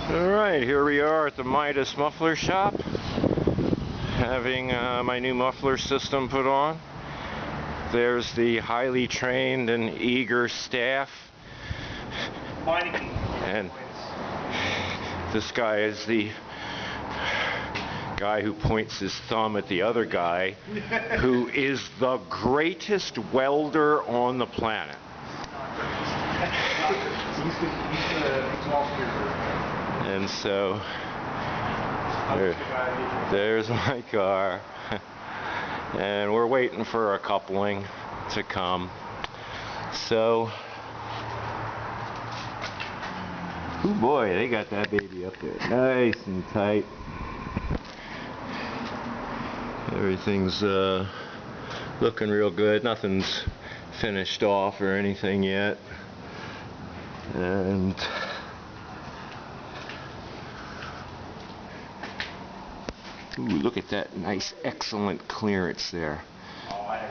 Alright, here we are at the Meidas Muffler shop, having my new muffler system put on. There's the highly trained and eager staff. And this guy is the guy who points his thumb at the other guy, who is the greatest welder on the planet. And so there's my car, and we're waiting for a coupling to come. So, oh boy, they got that baby up there nice and tight. Everything's looking real good. Nothing's finished off or anything yet. And ooh, look at that nice, excellent clearance there.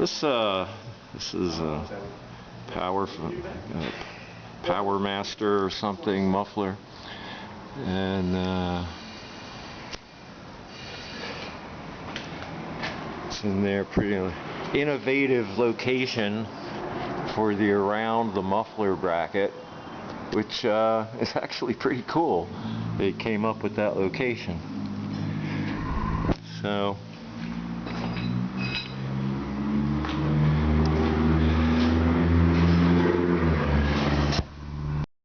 This is a Power Master or something muffler, and it's in there, pretty innovative location for the around the muffler bracket, which is actually pretty cool. They came up with that location. So